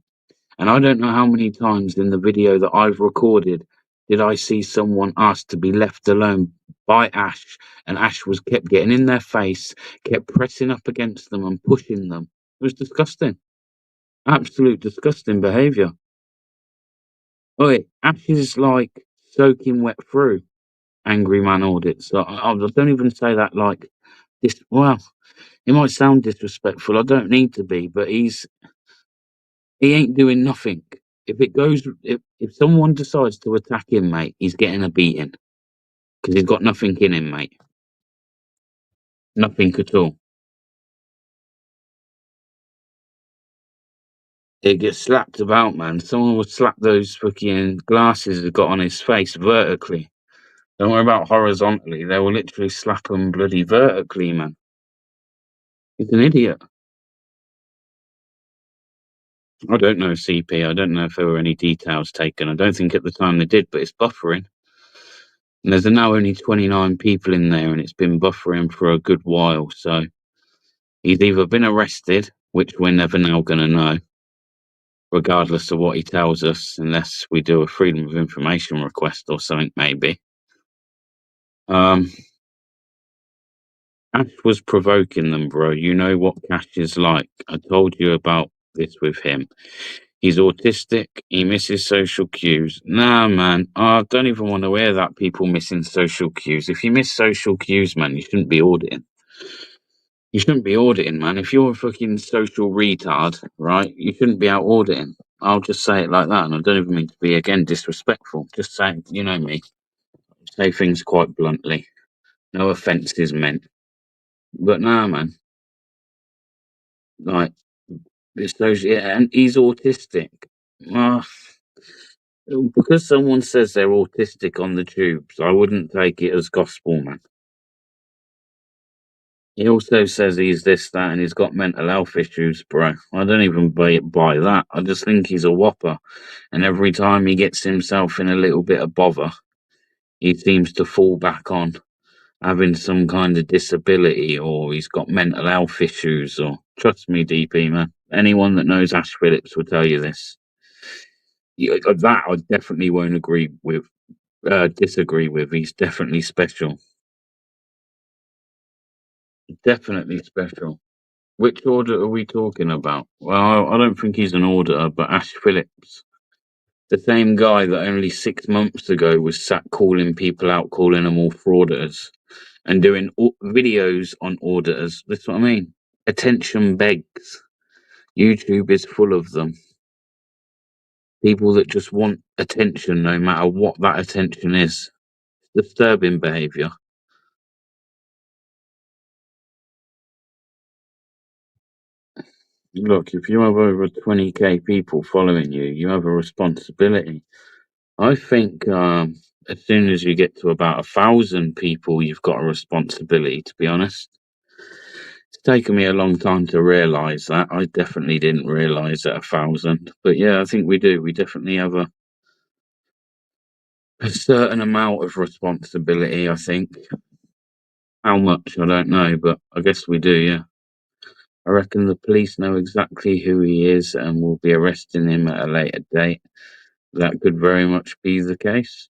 And I don't know how many times in the video that I've recorded did I see someone ask to be left alone by Ash, and Ash was kept getting in their face, kept pressing up against them and pushing them. It was disgusting. Absolute disgusting behaviour. Oi, Ash is like soaking wet through angry man audits. I don't even say that like this. Well, it might sound disrespectful. I don't need to be, but he ain't doing nothing. If someone decides to attack him, mate, he's getting a beating because he's got nothing in him, mate. Nothing at all. He gets slapped about, man. Someone would slap those fucking glasses that got on his face vertically. Don't worry about horizontally. They will literally slap him bloody vertically, man. He's an idiot. I don't know CP. I don't know if there were any details taken. I don't think at the time they did, but it's buffering. And there's now only 29 people in there, and it's been buffering for a good while. So he's either been arrested, which we're never now going to know, regardless of what he tells us, unless we do a freedom of information request or something, maybe. Ash was provoking them, bro. You know what Cash is like. I told you about this with him. He's autistic. He misses social cues. Nah, man. I don't even want to hear that people missing social cues. If you miss social cues, man, you shouldn't be auditing. You shouldn't be auditing, man. If you're a fucking social retard, right, you shouldn't be out auditing. I'll just say it like that, and I don't even mean to be, again, disrespectful. Just saying, you know me. Say things quite bluntly. No offence is meant. But nah, man. Like, it's those, yeah, and he's autistic. Uh, because someone says they're autistic on the tubes, I wouldn't take it as gospel, man. He also says he's this, that, and he's got mental health issues, bro. I don't even buy that. I just think he's a whopper. And every time he gets himself in a little bit of bother, he seems to fall back on having some kind of disability, or he's got mental health issues, or trust me, DP, man. Anyone that knows Ash Phillips will tell you this. That I definitely won't agree with, disagree with. He's definitely special. Definitely special. Which auditor are we talking about? Well, I don't think he's an auditor, but Ash Phillips. The same guy that only 6 months ago was sat calling people out, calling them all frauditors, and doing videos on auditors. That's what I mean. Attention begs. YouTube is full of them. People that just want attention, no matter what that attention is. Disturbing behaviour. Look, if you have over 20k people following you, you have a responsibility. I think as soon as you get to about 1,000 people, you've got a responsibility, to be honest. It's taken me a long time to realise that. I definitely didn't realise at 1,000. But yeah, I think we do. We definitely have a certain amount of responsibility, I think. How much, I don't know, but I guess we do, yeah. I reckon the police know exactly who he is and will be arresting him at a later date. That could very much be the case.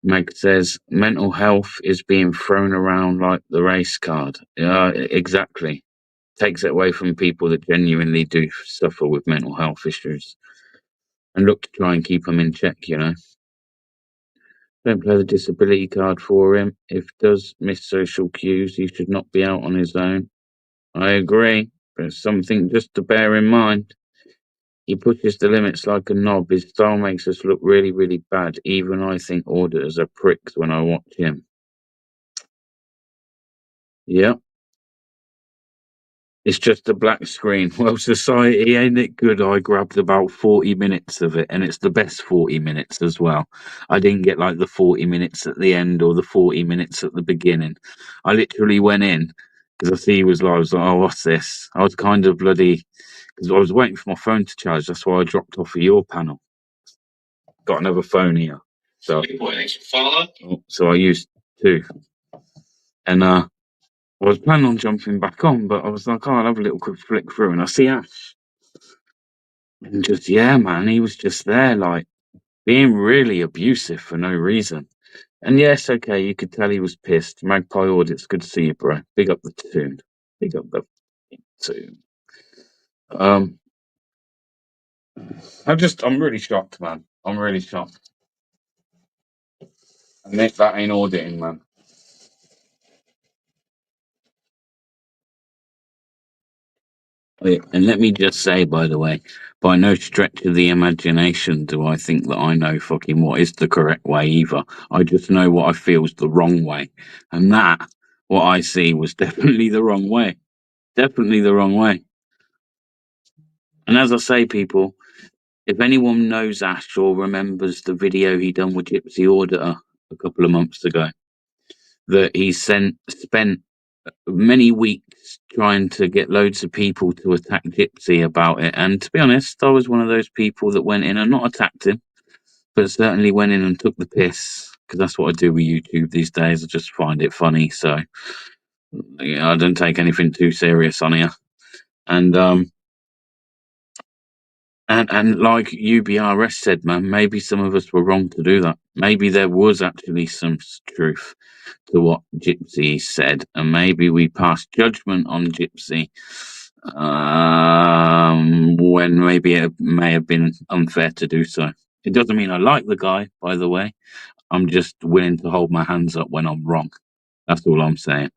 Meg says mental health is being thrown around like the race card. Yeah, exactly. Takes it away from people that genuinely do suffer with mental health issues and look to try and keep them in check, you know. Don't play the disability card for him. If does miss social cues, he should not be out on his own. I agree, but it's something just to bear in mind. He pushes the limits like a knob. His style makes us look really, really bad. Even I think auditors are pricks when I watch him. Yeah. It's just a black screen. Well, society, ain't it good? I grabbed about 40 minutes of it, and it's the best 40 minutes as well. I didn't get like the 40 minutes at the end or the 40 minutes at the beginning. I literally went in because I see he was live. I was like, oh, what's this? I was kind of bloody, because I was waiting for my phone to charge. That's why I dropped off of your panel. Got another phone here. So, so I used two. And I was planning on jumping back on, but I was like, oh, I'll have a little quick flick through, and I see Ash. And just, yeah, man, he was just there, like, being really abusive for no reason. And yes, okay, you could tell he was pissed. Magpie Audits, good to see you, bro. Big up the tune. Big up the tune. I'm really shocked, man. I'm really shocked. And that ain't auditing, man. And let me just say, by the way, by no stretch of the imagination do I think that I know fucking what is the correct way either. I just know what I feel is the wrong way. And that, what I see, was definitely the wrong way. Definitely the wrong way. And as I say, people, if anyone knows Ash or remembers the video he done with Gypsy Auditor a couple of months ago, that he spent many weeks trying to get loads of people to attack Gypsy about it. And to be honest, I was one of those people that went in and not attacked him, but certainly went in and took the piss, because that's what I do with YouTube these days. I just find it funny. So I don't take anything too serious on here. And like UBRS said, man, maybe some of us were wrong to do that. Maybe there was actually some truth to what Gypsy said, and maybe we passed judgment on Gypsy when maybe it may have been unfair to do so. It doesn't mean I like the guy, by the way. I'm just willing to hold my hands up when I'm wrong. That's all I'm saying.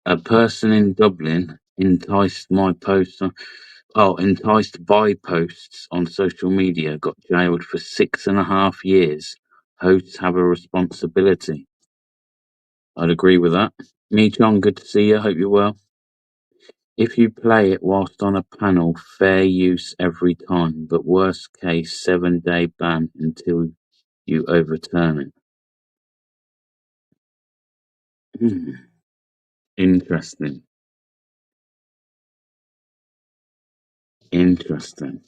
A person in Dublin enticed by posts on social media, got jailed for 6.5 years. Hosts have a responsibility. I'd agree with that. Me, John, good to see you. Hope you're well. If you play it whilst on a panel, fair use every time, but worst case, 7-day ban until you overturn it. Interesting. Interesting.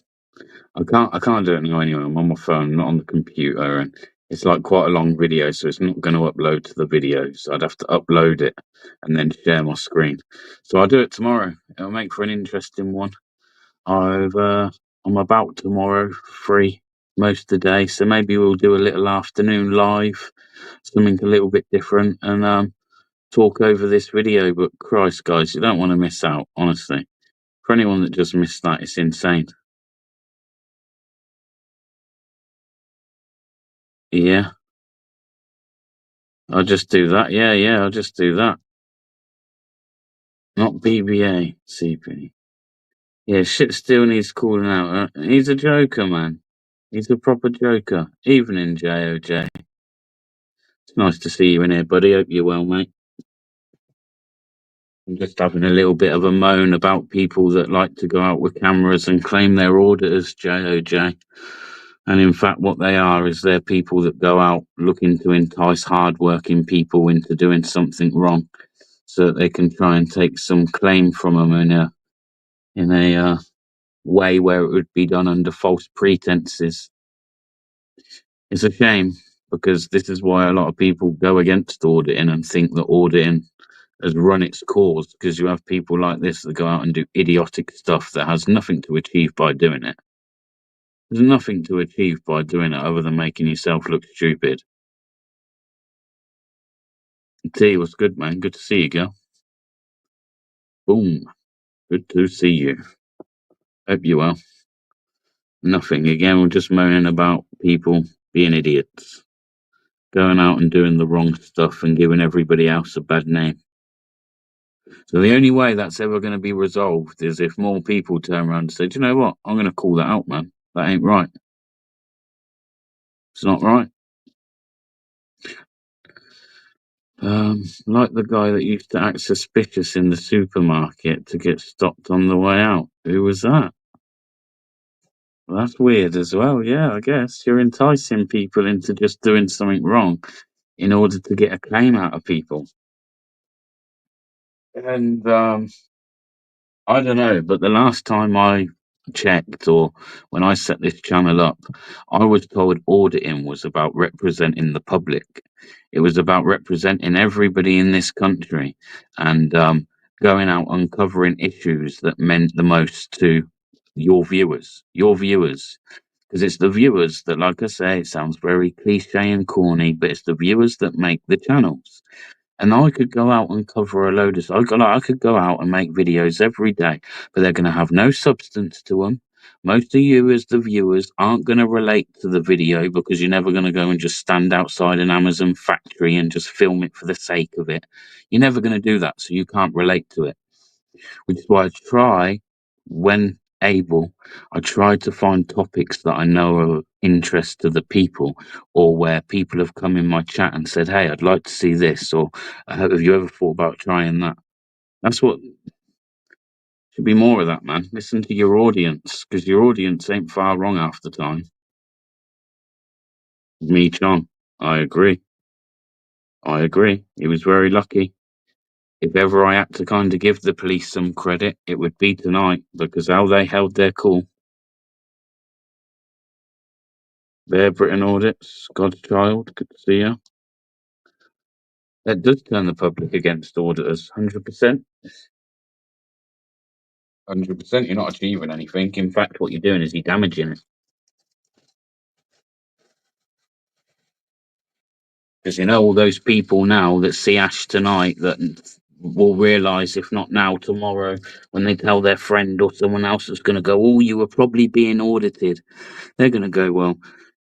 I can't do it now anyway. I'm on my phone, not on the computer, and it's like quite a long video, so it's not going to upload to the video. So I'd have to upload it and then share my screen. So I'll do it tomorrow. It'll make for an interesting one. I'm about tomorrow free most of the day, so maybe we'll do a little afternoon live, something a little bit different, and talk over this video. But Christ, guys, you don't want to miss out, honestly. For anyone that just missed that, it's insane. Yeah, I'll just do that. Yeah, I'll just do that. Not BBA, CP. Yeah, shit still needs calling out. He's a joker, man. He's a proper joker. Evening, JOJ. It's nice to see you in here, buddy. Hope you're well, mate. I'm just having a little bit of a moan about people that like to go out with cameras and claim they're auditors, JOJ. And in fact, what they are is they're people that go out looking to entice hard-working people into doing something wrong, so that they can try and take some claim from them in a way where it would be done under false pretenses. It's a shame, because this is why a lot of people go against auditing and think that auditing has run its course, because you have people like this that go out and do idiotic stuff that has nothing to achieve by doing it. There's nothing to achieve by doing it other than making yourself look stupid. T, what's good, man? Good to see you, girl. Boom. Good to see you. Hope you're well. Nothing. Again, we're just moaning about people being idiots, going out and doing the wrong stuff and giving everybody else a bad name. So the only way that's ever going to be resolved is if more people turn around and say, do you know what? I'm going to call that out, man. That ain't right. It's not right. Like the guy that used to act suspicious in the supermarket to get stopped on the way out. Who was that? Well, that's weird as well. Yeah, I guess you're enticing people into just doing something wrong in order to get a claim out of people. And I don't know, but the last time I checked, or when I set this channel up, I was told auditing was about representing the public. It was about representing everybody in this country and going out uncovering issues that meant the most to your viewers. Your viewers. Because it's the viewers that, like I say, it sounds very cliche and corny, but it's the viewers that make the channels. And I could go out and cover a load of. I could go out and make videos every day, but they're going to have no substance to them. Most of you, as the viewers, aren't going to relate to the video because you're never going to go and just stand outside an Amazon factory and just film it for the sake of it. You're never going to do that, so you can't relate to it. Which is why I try, when able, I try to find topics that I know are of interest to the people, or where people have come in my chat and said, "Hey, I'd like to see this," or "Have you ever thought about trying that?" That's what should be more of that, man. Listen to your audience, because your audience ain't far wrong half the time. Me, John, I agree. I agree. He was very lucky. If ever I had to kind of give the police some credit, it would be tonight, because how they held their cool. There, Britain audits, God's child, good to see you. That does turn the public against auditors, 100%. 100%. You're not achieving anything. In fact, what you're doing is you're damaging it. Because you know all those people now that see Ash tonight that will realise, if not now, tomorrow, when they tell their friend or someone else that's going to go, "Oh, you were probably being audited," they're going to go, "Well,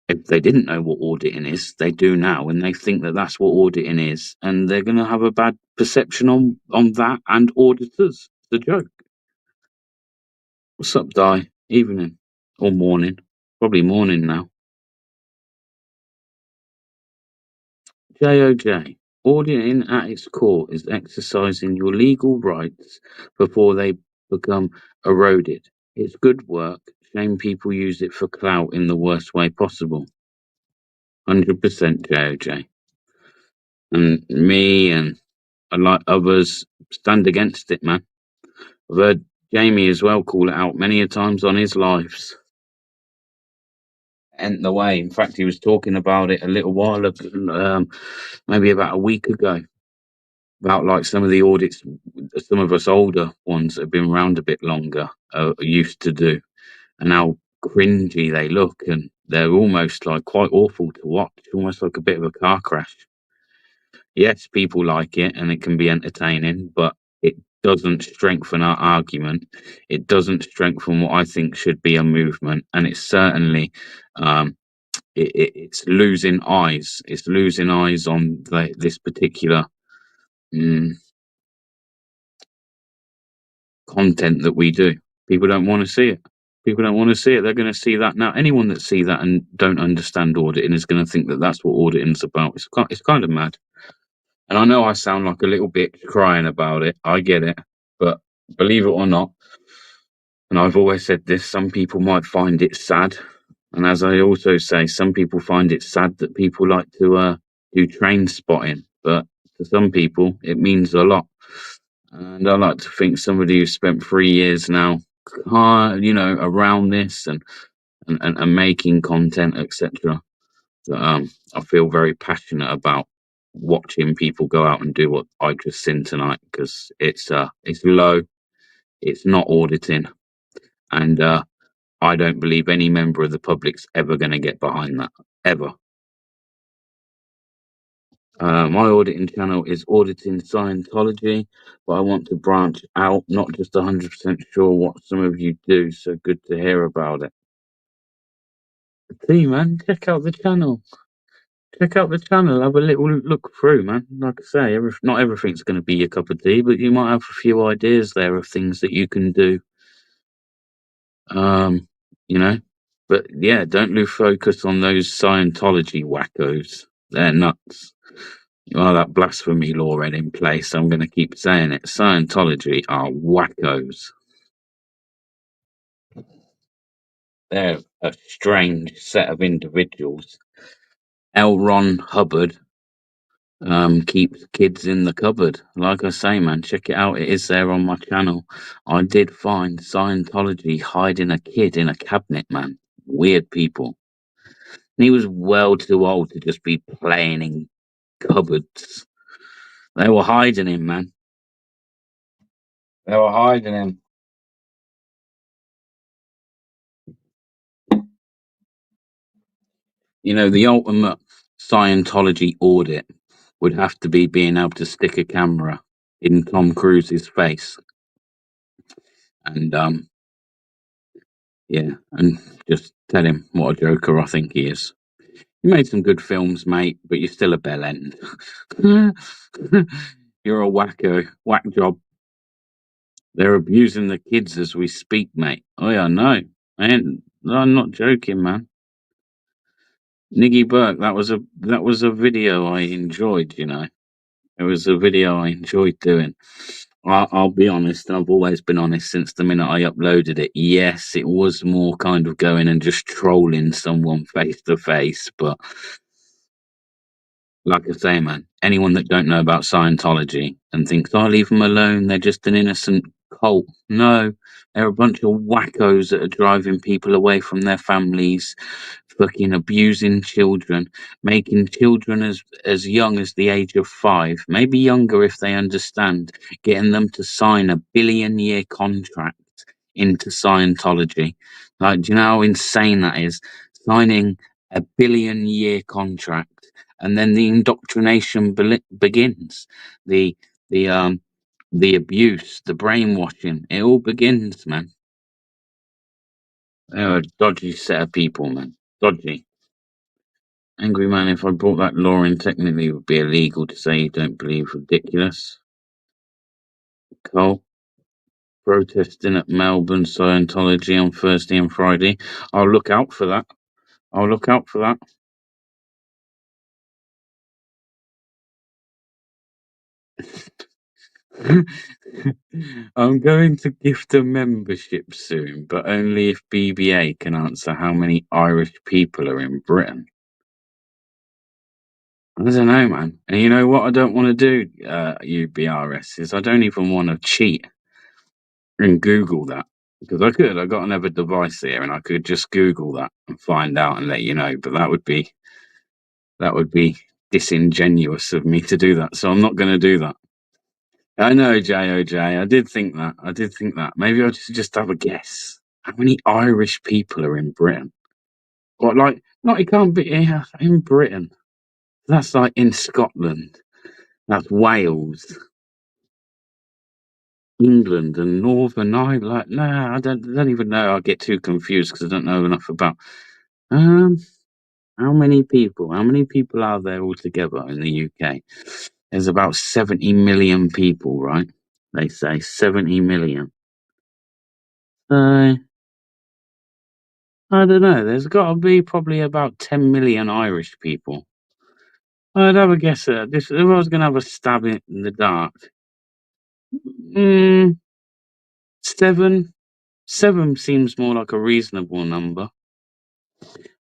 if they didn't know what auditing is, they do now, and they think that that's what auditing is, and they're going to have a bad perception on that and auditors." It's a joke. What's up, Di? Evening or morning? Probably morning now. JOJ. Auditing at its core is exercising your legal rights before they become eroded. It's good work. Shame people use it for clout in the worst way possible. 100% JOJ. And me and like others stand against it, man. I've heard Jamie as well call it out many a times on his lives. And the way, in fact, he was talking about it a little while ago, maybe about a week ago, about like some of the audits, some of us older ones that have been around a bit longer used to do, and how cringy they look, and they're almost like quite awful to watch, almost like a bit of a car crash. Yes, people like it and it can be entertaining, but it doesn't strengthen our argument. It doesn't strengthen what I think should be a movement, and it's certainly it's losing eyes. It's losing eyes on this particular content that we do. People don't want to see it. People don't want to see it. They're going to see that now. Anyone that see that and don't understand auditing is going to think that that's what auditing's about. It's kind of mad. And I know I sound like a little bitch crying about it. I get it. But believe it or not, and I've always said this, some people might find it sad. And as I also say, some people find it sad that people like to do train spotting. But to some people, it means a lot. And I like to think somebody who's spent 3 years now, around this and making content, etc. I feel very passionate about watching people go out and do what I just seen tonight, because it's low, it's not auditing, and I don't believe any member of the public's ever going to get behind that, ever. My auditing channel is Auditing Scientology, but I want to branch out, not just 100% sure what some of you do, so good to hear about it. See, man, check out the channel. Check out the channel, have a little look through, man. Like I say, not everything's going to be your cup of tea, but you might have a few ideas there of things that you can do. You know, but yeah, don't lose focus on those Scientology wackos. They're nuts. Well, that blasphemy law ain't in place, so I'm going to keep saying it. Scientology are wackos. They're a strange set of individuals. L. Ron Hubbard keeps kids in the cupboard. Like I say, man, check it out. It is there on my channel. I did find Scientology hiding a kid in a cabinet, man. Weird people. And he was well too old to just be playing in cupboards. They were hiding him, man. They were hiding him. You know, the ultimate Scientology audit would have to be being able to stick a camera in Tom Cruise's face and yeah, and just tell him what a joker I think he is. You made some good films, mate, but you're still a bell end. You're a wacko, whack job. They're abusing the kids as we speak, mate. Oh yeah, no, I'm not joking, man. Niggy Burke, that was a video I enjoyed. You know, it was a video I enjoyed doing. I'll be honest, I've always been honest since the minute I uploaded it. Yes, it was more kind of going and just trolling someone face to face, but like I say, man, anyone that don't know about Scientology and thinks, oh, leave them alone, they're just an innocent cult. No, they're a bunch of wackos that are driving people away from their families, fucking abusing children, making children as young as the age of 5, maybe younger if they understand, getting them to sign a billion-year contract into Scientology. Like, do you know how insane that is? Signing a billion-year contract. And then the indoctrination begins. The the um the abuse, the brainwashing, it all begins, man. They're a dodgy set of people, man. Dodgy. Angry man, if I brought that law in, technically it would be illegal to say you don't believe. Ridiculous. Cole. Protesting at Melbourne Scientology on Thursday and Friday. I'll look out for that. I'll look out for that. I'm going to gift a membership soon, but only if BBA can answer how many Irish people are in Britain. I don't know, man. And you know what I don't want to do, UBRS, is I don't even want to cheat and Google that. Because I could. I got another device here and I could just Google that and find out and let you know. But that would be disingenuous of me to do that. So I'm not going to do that. I know, JOJ. I did think that. I did think that. Maybe I'll just have a guess. How many Irish people are in Britain? What, like, not, it can't be in Britain. That's like in Scotland. That's Wales, England, and Northern Ireland. Like, nah, I don't even know. I get too confused because I don't know enough about. Um, how many people? How many people are there altogether in the UK? There's about 70 million people, right? They say 70 million. So I don't know. There's got to be probably about 10 million Irish people. I'd have a guess at this. If I was going to have a stab in the dark, mm, 7. 7 seems more like a reasonable number.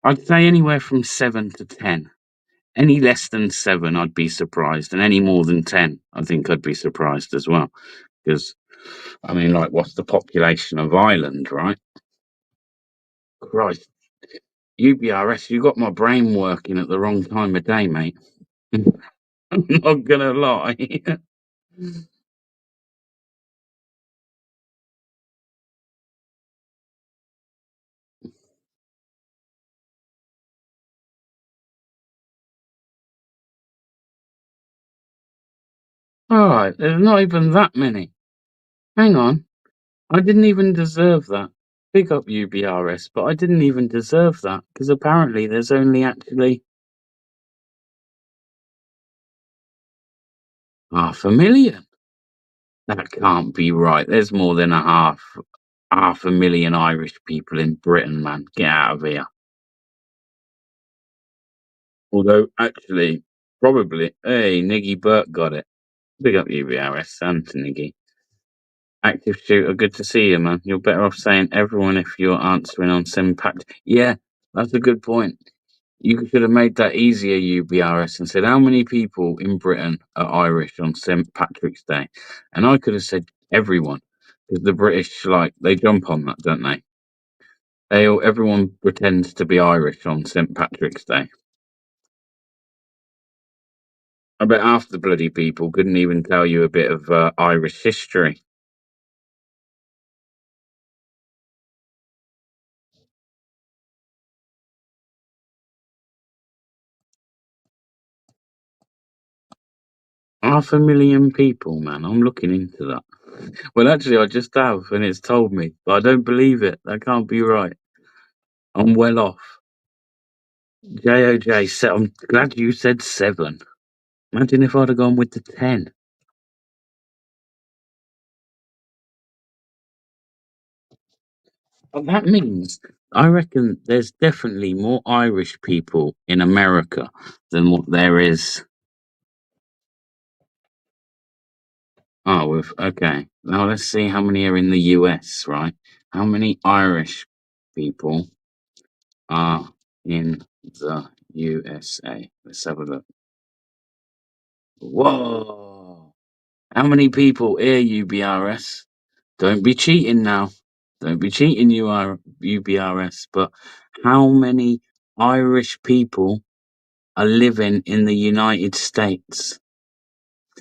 I'd say anywhere from 7 to 10. Any less than 7, I'd be surprised, and any more than 10, I think I'd be surprised as well. Because, I mean, like, what's the population of Ireland, right? Christ, UBRS, you got my brain working at the wrong time of day, mate. I'm not gonna lie. Alright, there's not even that many. Hang on. I didn't even deserve that. Big up UBRS, but I didn't even deserve that, because apparently there's only actually 500,000. That can't be right. There's more than half a million Irish people in Britain, man. Get out of here. Although, actually, Probably. Hey, Niggy Burke got it. Big up UBRS and to Niggy. Active shooter, good to see you, man. You're better off saying everyone if you're answering on St. Patrick. Yeah, that's a good point. You should have made that easier, UBRS, and said how many people in Britain are Irish on St. Patrick's Day, and I could have said everyone, because the British they jump on that, don't they? Everyone pretends to be Irish on St. Patrick's Day. I bet half the bloody people couldn't even tell you a bit of Irish history. Half a million people, man. I'm looking into that. Well, actually, I just have, and it's told me, but I don't believe it. That can't be right. I'm well off. JOJ, I'm glad you said 7. Imagine if I'd have gone with the 10. Well, that means I reckon there's definitely more Irish people in America than what there is. Okay. Now let's see how many are in the US, right? How many Irish people are in the USA? Let's have a look. Whoa! How many people here, UBRS? Don't be cheating now. Don't be cheating, UBRS. But how many Irish people are living in the United States?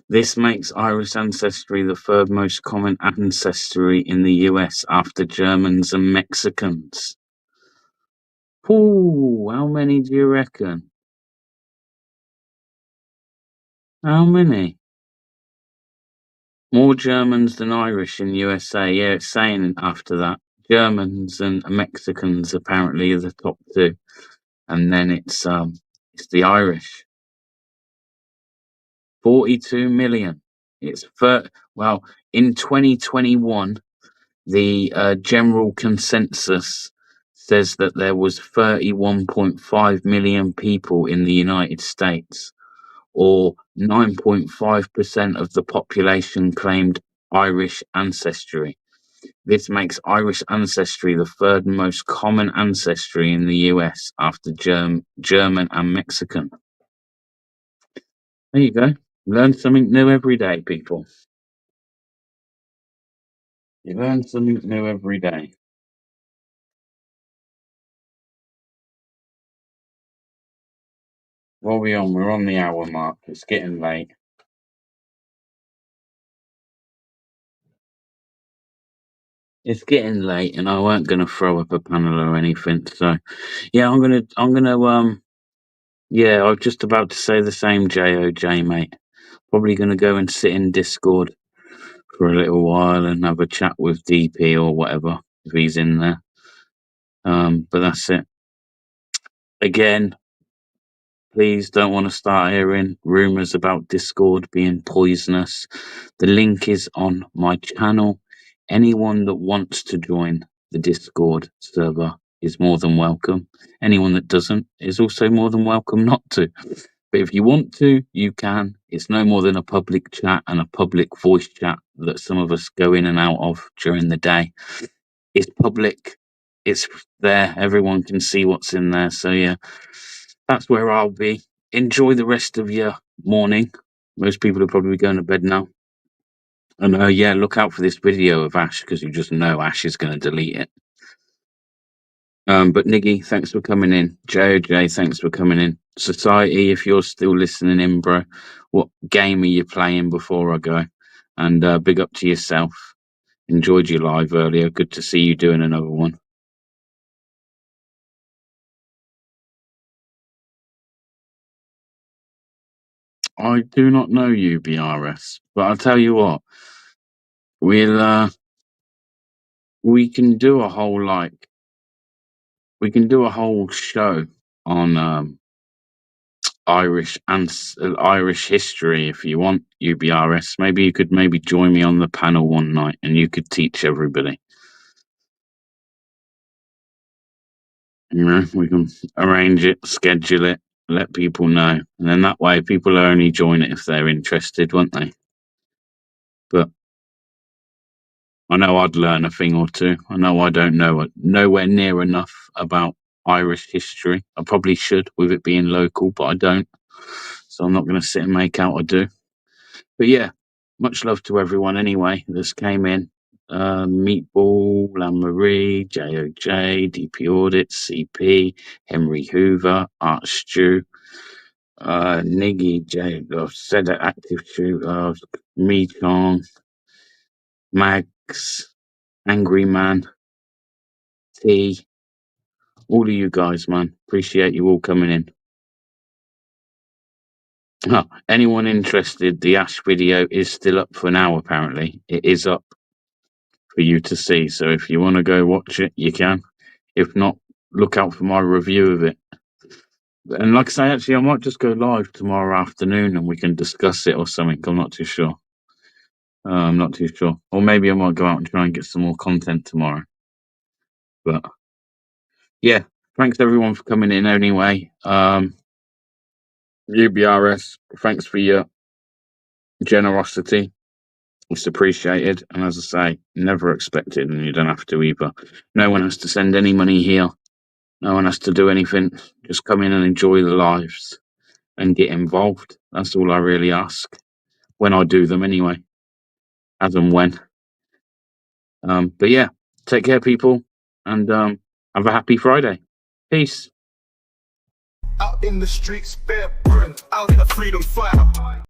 This makes Irish ancestry the third most common ancestry in the US after Germans and Mexicans. Ooh, how many do you reckon? How many? More Germans than Irish in USA. Yeah, it's saying after that. Germans and Mexicans apparently are the top 2. And then it's the Irish. 42 million. Well, in 2021, the general consensus says that there was 31.5 million people in the United States, or 9.5% of the population claimed Irish ancestry. This makes Irish ancestry the third most common ancestry in the US after German and Mexican. There you go. Learn something new every day, people. You learn something new every day. What are we on? We're on the hour mark. It's getting late. It's getting late, and I weren't going to throw up a panel or anything. So, yeah, yeah, I was just about to say the same, JOJ, mate. Probably going to go and sit in Discord for a little while and have a chat with DP or whatever if he's in there. But that's it. Again, please don't want to start hearing rumours about Discord being poisonous. The link is on my channel. Anyone that wants to join the Discord server is more than welcome. Anyone that doesn't is also more than welcome not to. But if you want to, you can. It's no more than a public chat and a public voice chat that some of us go in and out of during the day. It's public. It's there. Everyone can see what's in there. So yeah, that's where I'll be. Enjoy the rest of your morning. Most people are probably going to bed now. And yeah, look out for this video of Ash, because you just know Ash is going to delete it. But Niggy, thanks for coming in. JOJ, thanks for coming in. Society, if you're still listening in, bro, what game are you playing before I go? And big up to yourself. Enjoyed your live earlier. Good to see you doing another one. I do not know you, BRS, but I'll tell you what. We can do a whole show on Irish history if you want, UBRS. Maybe you could join me on the panel one night and you could teach everybody. You know, we can arrange it, schedule it, let people know. And then that way people will only join it if they're interested, won't they? But I know I'd learn a thing or two. I know I don't know nowhere near enough about Irish history. I probably should with it being local, but I don't. So I'm not going to sit and make out I do. But yeah, much love to everyone anyway that's came in. Meatball, Anne-Marie, JOJ, DP Audit, CP, Henry Hoover, Art Stew, Niggy, J, said that Active Stew, Me Chong, Mags, Angry Man, T, all of you guys, man. Appreciate you all coming in. Oh, anyone interested, the Ash video is still up for now, apparently. It is up for you to see. So if you want to go watch it, you can. If not, look out for my review of it. And like I say, actually, I might just go live tomorrow afternoon and we can discuss it or something. I'm not too sure. I'm not too sure. Or maybe I might go out and try and get some more content tomorrow. But yeah, thanks everyone for coming in anyway. UBRS, thanks for your generosity. It's appreciated. And as I say, never expected, and you don't have to either. No one has to send any money here. No one has to do anything. Just come in and enjoy the lives and get involved. That's all I really ask. When I do them anyway. As and when. But yeah, take care, people. And have a happy Friday. Peace. Out in the streets, bare burden, out in a freedom fighter.